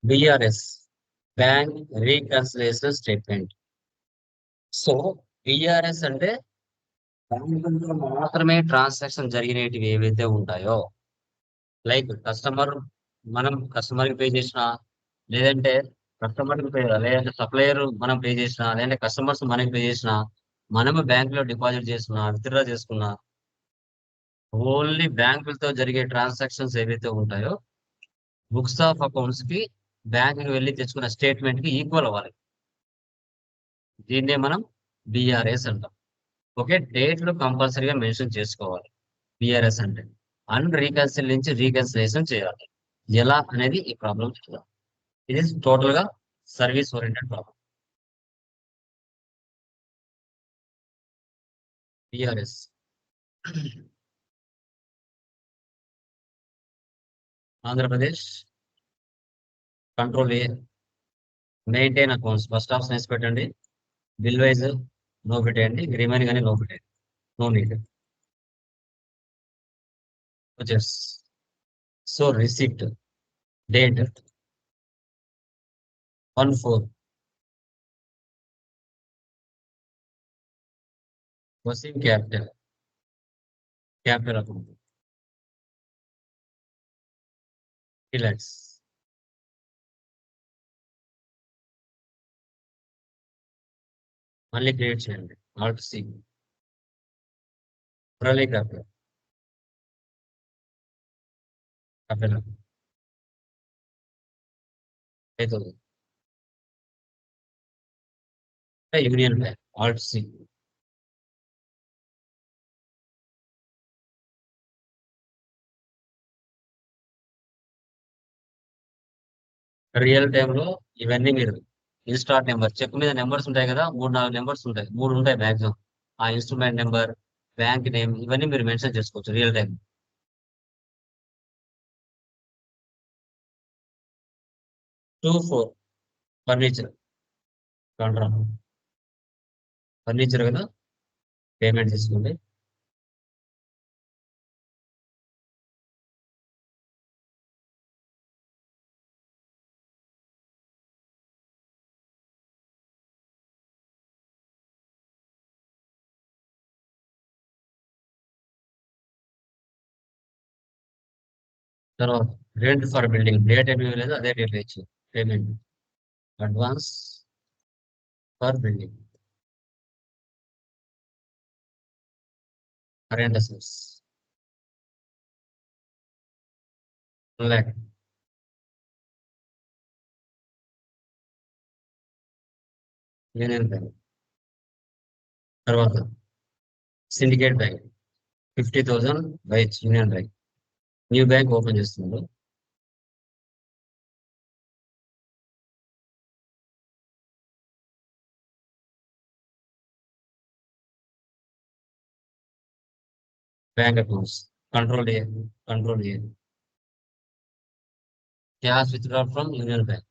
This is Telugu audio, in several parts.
BRS, bank reconciliation statement. So BRS అంటే బ్యాంకులో మాత్రమే ట్రాన్సాక్షన్ జరిగినవి ఏవైతే ఉంటాయో, లైక్ కస్టమర్, మనం కస్టమర్ కి పే చేసిన, లేదంటే కస్టమర్ కి పే, లేదంటే సప్లయర్ మనం పే చేసిన, లేదంటే కస్టమర్స్ మనకి పే చేసిన, మనము బ్యాంక్ లో డిపాజిట్ చేసుకున్నా, విత్డ్రా చేసుకున్నా, ఓన్లీ బ్యాంకులతో జరిగే ట్రాన్సాక్షన్స్ ఏవైతే ఉంటాయో బుక్స్ ఆఫ్ అకౌంట్స్ కి బ్యాంక్ కి వెళ్ళి తెచ్చుకున్న స్టేట్మెంట్ కి ఈక్వల్ అవ్వాలి. దీన్నే మనం బిఆర్ఎస్ అంటాం. ఓకే, డేట్లు కంపల్సరీగా మెన్షన్ చేసుకోవాలి బిఆర్ఎస్ అంటే. అండ్ రీకన్సిల్ నుంచి రీకన్సిలేషన్ చేయాలి. ఎలా అనేది ఈ ప్రాబ్లం చూద్దాం. ఇది టోటల్ గా service oriented problem. BRS, Andhra Pradesh control A, maintain accounts first option వేసి పెట్టండి. బిల్ వైజ్ నో పెట్టేయండి, రిమైనింగ్ అని నో పెట్టేయండి, no need. వచ్చేస్. So receipt, date 1/4, Waseem capital, capital account 3 lakhs. మళ్ళీ క్రియేట్ చేయండి, Alt C, Murali capital, capital 5,000. Union bank, Alt C, real time లో ఇవన్నీ మీరు ఇన్స్టాట్ నెంబర్, చెక్ మీద నెంబర్స్ ఉంటాయి కదా, 3-4 నెంబర్స్ ఉంటాయి, 3 ఉంటాయి మాక్సిమం. ఆ ఇన్స్ట్రుమెంట్ నెంబర్, బ్యాంక్ నేమ్, ఇవన్నీ మీరు మెన్షన్ చేసుకోవచ్చు real time. 2/4 furniture, contract furniture కదా, పేమెంట్ తీసుకోండి. తర్వాత రెంట్ ఫర్ బిల్డింగ్, డేట్ ఏమి లేదు, అదే డేట్ ఇచ్చి payment. Advance for building, current assets 1 lakh. Union Bank. తర్వాత Syndicate Bank 50,000 by Union Bank. New bank open చేస్తున్నారు. Bank accounts control A, control A, cash withdraw from Union Bank.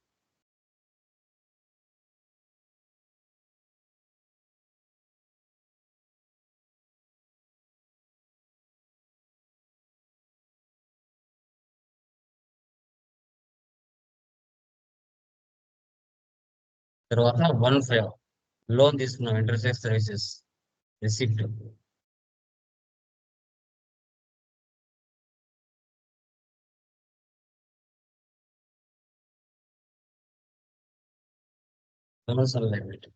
తర్వాత 1/5 లోన్ తీసుకున్నాం, interface services receipt. Commercial liability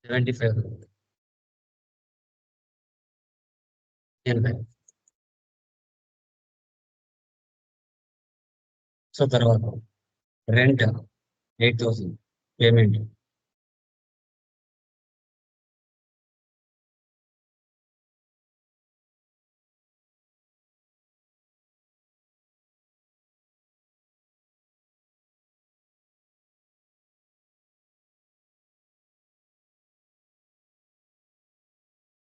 75 Union Bank. So తర్వాత రెంట్ 8,000 పేమెంట్.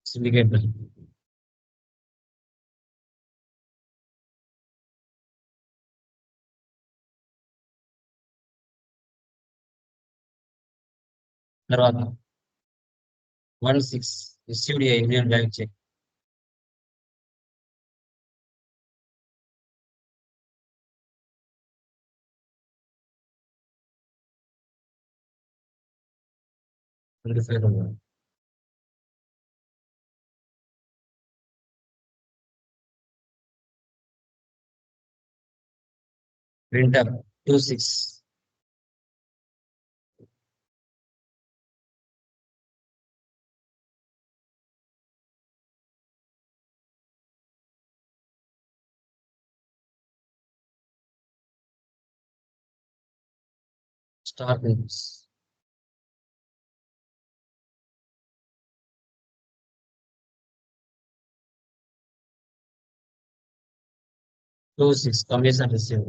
సిండికేట్ బ్యాంక్. తర్వాత 1/6 ఎస్యూడిఐ Union Bank cheque. 25 printer 26 star printers 26 commission received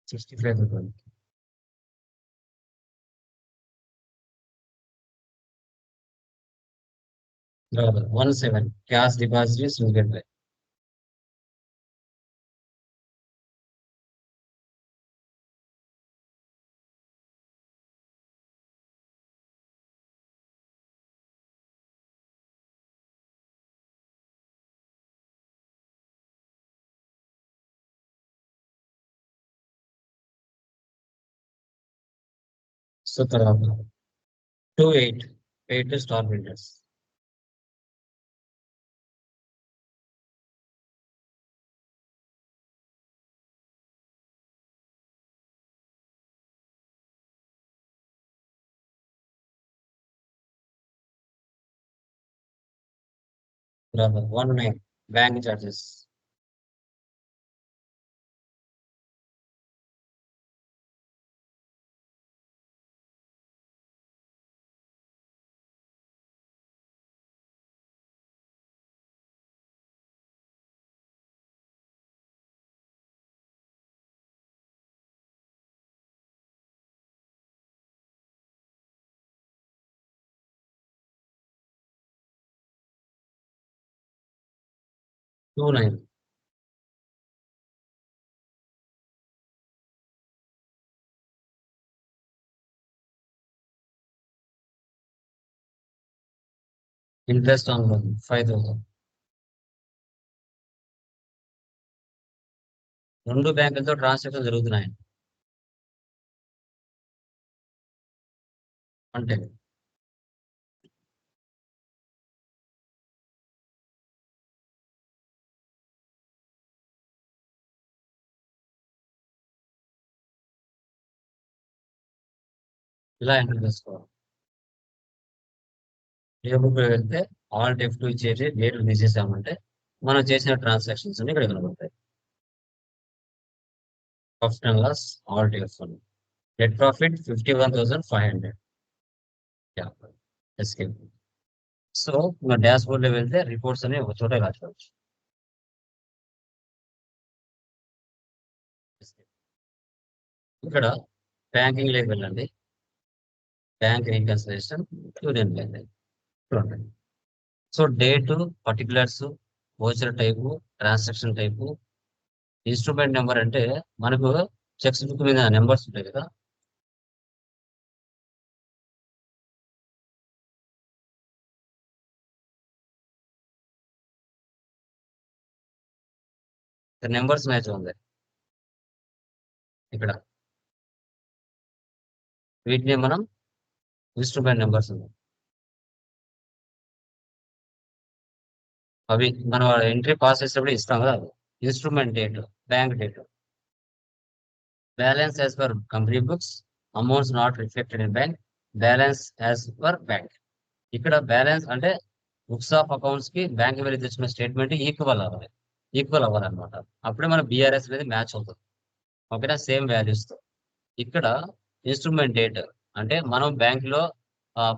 65 brother 17 cash deposit is will get back so తర్వాత 28 8 star printers brother 19 bank charges two nine interest on loan 5000 రెండు బ్యాంకులతో ట్రాన్సాక్షన్ జరుగుతున్నాయి అంటే ఇలా ఎంటర్ చేసుకోవాలి ఏ బుక్ వెళ్తే ఆల్ F2 ఇచ్చేసి డేట్ తీసేసామంటే మనం చేసిన ట్రాన్సాక్షన్స్ అన్ని ఇక్కడ కనబడతాయి profit and loss all F1 net profit 51,500 escape so మన డాష్ బోర్డ్ లో వెళ్తే రిపోర్ట్స్ అనేవి ఒక చోట రాసుకోవచ్చు ఇక్కడ బ్యాంకింగ్ లోకి వెళ్ళండి బ్యాంక్ రీకన్సిలేషన్ యూనియన్ బ్యాంక్ చూడండి so date particulars voucher type transaction type instrument number అంటే మనకు చెక్స్ బుక్ మీద నెంబర్స్ ఉంటాయి కదా నెంబర్స్ మ్యాచ్ ఉంది ఇక్కడ వీటిని మనం ఇన్స్ట్రుమెంట్ నెంబర్స్ ఉన్నాయి అవి మనం ఎంట్రీ పాస్ చేసేటప్పుడు ఇస్తాం కదా అది instrument date bank date balance as per company books amounts not reflected in bank balance as per bank ఇక్కడ బ్యాలెన్స్ అంటే బుక్స్ ఆఫ్ అకౌంట్స్ కి బ్యాంక్ వెళ్ళి తెచ్చిన స్టేట్మెంట్ ఈక్వల్ అవ్వాలన్నమాట అప్పుడే మన బిఆర్ఎస్ అనేది మ్యాచ్ అవుతుంది ఓకేనా సేమ్ వాల్యూస్ తో ఇక్కడ ఇన్స్ట్రుమెంట్ డేట్ అంటే మనం బ్యాంక్ లో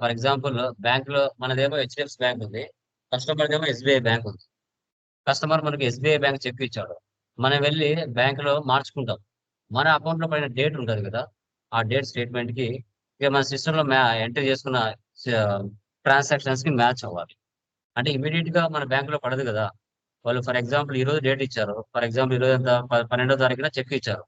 ఫర్ ఎగ్జాంపుల్ బ్యాంక్ లో మనదేమో హెచ్డిఎఫ్సి బ్యాంక్ ఉంది కస్టమర్ దేమో ఎస్బీఐ బ్యాంక్ ఉంది కస్టమర్ మనకి ఎస్బీఐ బ్యాంక్ చెక్ ఇచ్చాడు మనం వెళ్ళి బ్యాంక్ లో మార్చుకుంటాం మన అకౌంట్ లో పడిన డేట్ ఉంటుంది కదా ఆ డేట్ స్టేట్మెంట్ కి ఇక మన సిస్టమ్ లో ఎంటర్ చేసుకున్న ట్రాన్సాక్షన్స్ కి మ్యాచ్ అవ్వాలి అంటే ఇమీడియట్ గా మన బ్యాంక్ లో పడదు కదా వాళ్ళు ఫర్ ఎగ్జాంపుల్ ఈ రోజు డేట్ ఇచ్చారు ఫర్ ఎగ్జాంపుల్ ఈ రోజు ఎంత 12వ తారీఖున చెక్ ఇచ్చారు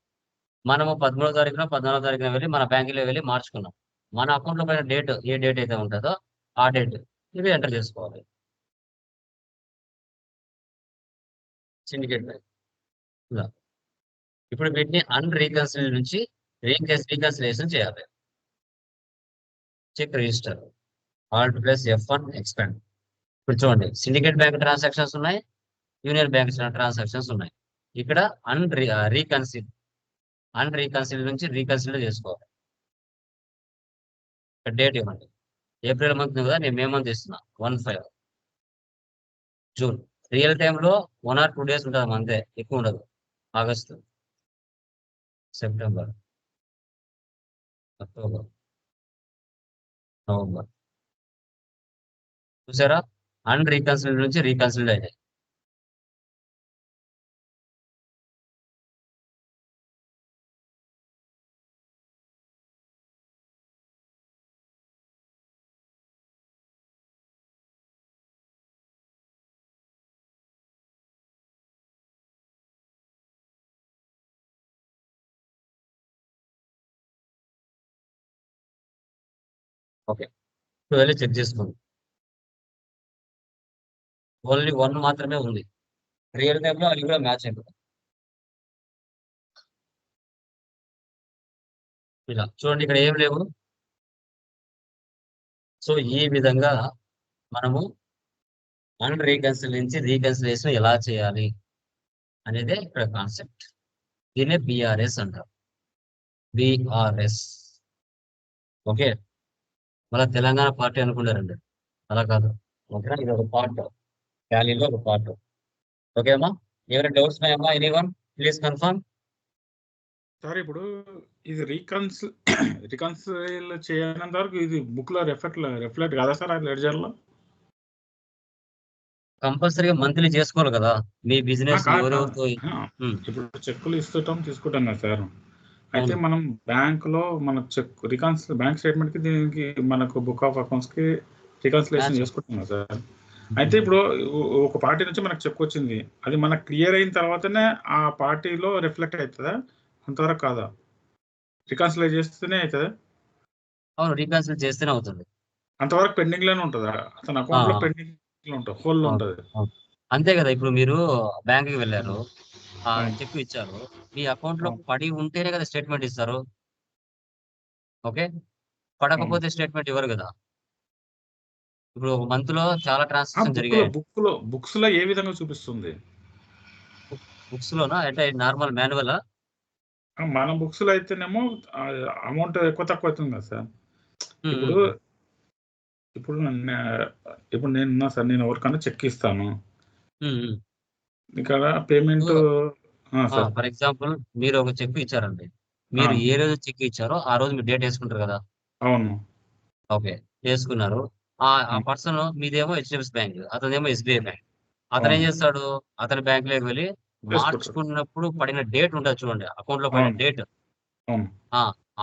మనము 13వ తారీఖున 14వ తారీఖున వెళ్ళి మన బ్యాంకులో వెళ్ళి మార్చుకున్నాం మన అకౌంట్ లో పడిన డేట్ ఏ డేట్ అయితే ఉంటుందో ఆ డేట్ ఇవి ఎంటర్ చేసుకోవాలి సిండికేట్ బ్యాంక్ ఇలా. ఇప్పుడు వీటిని అన్రీకన్సిల్ నుంచి రీకన్సిలేషన్ చేయాలి. Check register alt plus F1 expand. ఇప్పుడు చూడండి, సిండికేట్ బ్యాంక్ ట్రాన్సాక్షన్స్ ఉన్నాయి, యూనియన్ బ్యాంక్ ట్రాన్సాక్షన్స్ ఉన్నాయి. ఇక్కడ అన్రీకన్సిల్ నుంచి రీకన్సిల్ చేసుకోవాలి. డేట్ ఇవ్వండి. ఏప్రిల్ మంత్ కదా, నేను మే మంత్ ఇస్తున్నా 1/5. జూన్ రియల్ టైంలో 1 or 2 days ఉంటుంది అంతే, ఎక్కువ ఉండదు. August, September, October, November. చూసారా, అన్రీకన్సిల్డ్ నుంచి రీకన్సిల్డ్ అయినాయి. ఓకే, ఇప్పుడు వెళ్ళి చెక్ చేసుకోండి. ఓన్లీ 1 మాత్రమే ఉంది. రియల్ టైంలో అది కూడా మ్యాచ్ అయిపోతుంది. ఇలా చూడండి, ఇక్కడ ఏం లేవు. సో ఈ విధంగా మనము అన్రీకన్సిల్ నుంచి రీకన్సిలేషన్ ఎలా చేయాలి అనేదే ఇక్కడ కాన్సెప్ట్. దీన్నే బిఆర్ఎస్ అంటారు. బిఆర్ఎస్. ఓకే, మళ్ళీ తెలంగాణ పార్టీ అనుకున్నారండి, అలా కాదు. ఓకేనా, ఇది ఒక పార్ట్, టాలీలో ఒక పార్ట్. ఓకే అమ్మా, ఎవరైనా డౌట్స్ ఉన్నాయమ్మా? Anyone please confirm. సార్ ఇప్పుడు ఇది రికన్సిల్ చేయనంత వరకు ఇది బుక్ లో రిఫ్లెక్ట్ కదా సార్ ఆ లెడ్జర్ లో? కంపల్సరీగా మంత్లీ చేసుకోవాలి కదా మీ బిజినెస్ ఎవరెవరితో. ఇప్పుడు చెక్కులు ఇస్తుంటాం తీసుకుంటాం కదా సార్. అయితే మనం బ్యాంక్ లో మన చెక్ బ్యాంక్ స్టేట్మెంట్ కి దీనికి మనకు బుక్ ఆఫ్ అకౌంట్స్ కి రికన్సిలేషన్ చేసుకుంటున్నాం సార్. అయితే ఇప్పుడు ఒక పార్టీ నుంచి మనకు చెక్ వచ్చింది, అది మనకు క్లియర్ అయిన తర్వాతనే ఆ పార్టీలో రిఫ్లెక్ట్ అవుతుందా? అంతవరకు కాదా? రికన్సిల్ చేస్తేనే అవుతుందా? అవును, రీకన్సిల్ చేస్తేనే అవుతుంది. అంతవరకు పెండింగ్ లోనే ఉంటుందా? అతని అకౌంట్ లో పెండింగ్ లో ఉంటుంది, హోల్ లో ఉంటుంది. అంతే కదా. ఇప్పుడు మీరు బ్యాంక్ కి వెళ్ళారు, ఆ చెక్ ఇచ్చారు, మీ అకౌంట్ లో పడి ఉంటేనే కదా స్టేట్మెంట్ ఇస్తారు. ఓకే, పడకపోతే స్టేట్మెంట్ ఇవ్వరు కదా. ఇప్పుడు ఒక మంత్ లో చాలా ట్రాన్సాక్షన్ జరిగాయి. బుక్స్ లో ఏ విధంగా చూపిస్తుంది? బుక్స్ లోనా అంటే నార్మల్ మాన్యువల్? మన బుక్స్ లో అయితేనేమో అమౌంట్ ఎక్కువ తక్కువ అవుతుంది కదా సార్. ఇప్పుడు నేను సార్, నేను ఎవరికన్నా చెక్ ఇస్తాను, ఇక్కడ పేమెంట్. ఫర్ ఎగ్జాంపుల్ మీరు ఒక చెక్ ఇచ్చారండి, మీరు ఏ రోజు చెక్ ఇచ్చారో ఆ రోజు మీరు డేట్ వేసుకుంటారు కదా. అవును. ఓకే, వేసుకున్నారు. ఆ పర్సన్ మీదేమో HDFC బ్యాంక్, అతనేమో SBI బ్యాంక్. అతను ఏం చేస్తాడు, అతని బ్యాంక్ లోకి వెళ్ళి మార్చుకున్నప్పుడు పడిన డేట్ ఉంటుంది చూడండి, అకౌంట్ లో పడిన డేట్,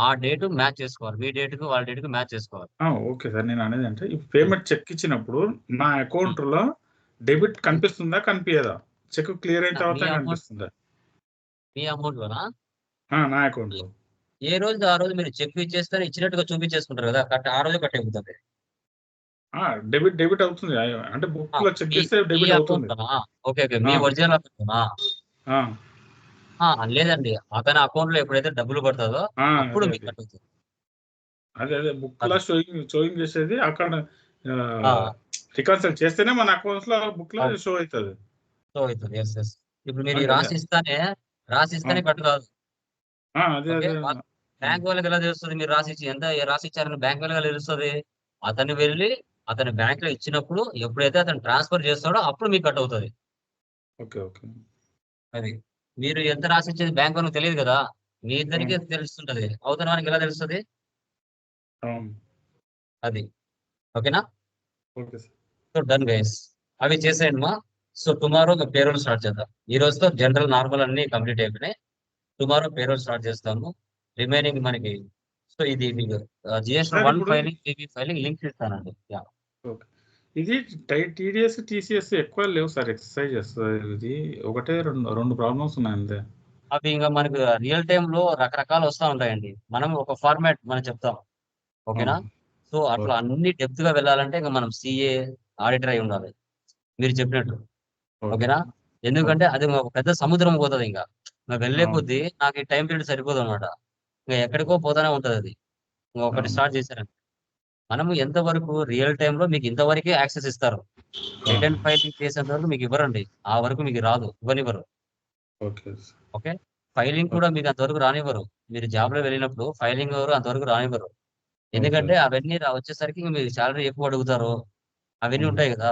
ఆ డేట్ మ్యాచ్ చేసుకోవాలి. మీ డేట్ కు వాళ్ళ డేట్ కు మ్యాచ్ చేసుకోవాలి. ఓకే సార్, నేను అనేది అంటే ఇప్పుడు పేమెంట్ చెక్ ఇచ్చినప్పుడు నా అకౌంట్ లో డెబిట్ కనిపిస్తుందా కనిపించదా? చెక్ క్లియర్ అయిన తర్వాత కనిపిస్తుందా? మీ అమౌంట్ లోనా? నా అకౌంట్ లో ఏ రోజు ఆ రోజు మీరు చెక్ ఇచ్చేస్తే ఇచ్చినట్టుగా చూపించేసుకుంటారు కదా, కట్ ఆ రోజు కట్ అయిపోతుంది. డెబిట్ అవుతుంది అంటే బుక్ లో చెక్ చేస్తే డెబిట్ అవుతుంది. ఓకే, మీ ఒరిజినల్ అకౌంట్ లేదండి, అతని అకౌంట్ లో ఎప్పుడైతే డబ్బులు పడుతుందో అప్పుడు మీకు కట్ అవుతుంది. అదే బుక్ లో షోయింగ్ చేసేది అక్కడ రికన్సిల్ చేస్తేనే మన అకౌంట్స్ లో బుక్ లో షో అవుతుంది. ఇప్పుడు మీరు రాసిస్తేనే కట్ కాదు. బ్యాంక్ వాళ్ళకి ఎలా తెలుస్తుంది మీరు ఎంత రాసిచ్చారని? బ్యాంక్ వాళ్ళకి ఎలా తెలుస్తుంది? అతను వెళ్ళి అతని బ్యాంక్ లో ఇచ్చినప్పుడు ఎప్పుడైతే అతను ట్రాన్స్ఫర్ చేస్తాడో అప్పుడు మీకు కట్ అవుతుంది. అది మీరు ఎంత రాసిచ్చేది బ్యాంక్ వాళ్ళకి తెలియదు కదా, మీ ఇద్దరికీ తెలుస్తుంటది. అవతల వానికి ఎలా తెలుస్తుంది? అది ఓకేనా? సో డన్ గైస్, అవి చేసేయండి మా. సో టుమారో పేరోల్ స్టార్ట్ చేద్దాం. ఈ రోజుతో జనరల్ నార్మల్ అన్ని కంప్లీట్ అయిపోయినాయి. టుమారో పేరోల్ స్టార్ట్ చేస్తాము. రిమైనింగ్ మనకి సో ఇది GST 1 filing, PB filing link ఇస్తానండి. ఇది TDS TCS ఎక్కువ లేవు సార్ ఎక్సర్సైజెస్. ఇది ఒకటే రెండు ప్రాబ్లమ్స్ ఉన్నాయి అంతే. అవి ఇంకా మనకు రియల్ టైమ్ లో రకరకాలు వస్తూ ఉంటాయండి. మనం ఒక ఫార్మాట్ మనం చెప్తాం, ఓకేనా? సో అట్లా అన్ని డెప్త్ గా వెళ్ళాలంటే ఇంకా మనం CA ఆడిటర్ అయి ఉండాలి మీరు చెప్పినట్టు, ఓకేనా? ఎందుకంటే అది ఒక పెద్ద సముద్రం పోతది ఇంకా. వెళ్ళే అవును. కొద్దీ నాకు ఈ టైం పీరియడ్ సరిపోదనమాట. ఇంక ఎక్కడికో పోతానే ఉంటదది. ఒకటి అవును. స్టార్ట్ చేశారంటే. మనము ఎంతవరకు రియల్ టైమ్‌లో మీకు ఇంతవరకే యాక్సెస్ ఇస్తారు. రిటర్న్ అవును. ఫైలింగ్ చేసేంత వరకు మీకు ఇవ్వరండి. ఆ వరకు మీకు రాదు. ఇవ్వనివ్వరు. Okay sir. ఓకే. ఫైలింగ్ కూడా ఓకే. మీకు అంతవరకు రానివ్వరు. మీరు జాబ్‌లో వెళ్ళినప్పుడు ఫైలింగ్ ఎవరు అంతవరకు రానివ్వరు. అవును ఎందుకంటే సార్. అవన్నీ వచ్చేసరికి ఇంక మీరు సాలరీ ఎక్కువ అడుగుతారు. అవన్నీ అవును. ఉంటాయి గదా!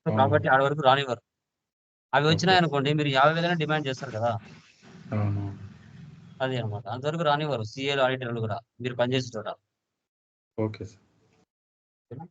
సో, అవును. కాబట్టి ఆడి వరకు రానివ్వరు. అవి ఓకే. వచ్చినాయనుకోండి మీరు 50,000 డిమాండ్ చేస్తారు కదా! అవును. అది అన్నమాట. అంతవరకు రానివ్వరు. సీఏలు, ఆడిటర్‌లు గూడా మీరు పనిచేసే చోట. Okay sir. ఓకేనా?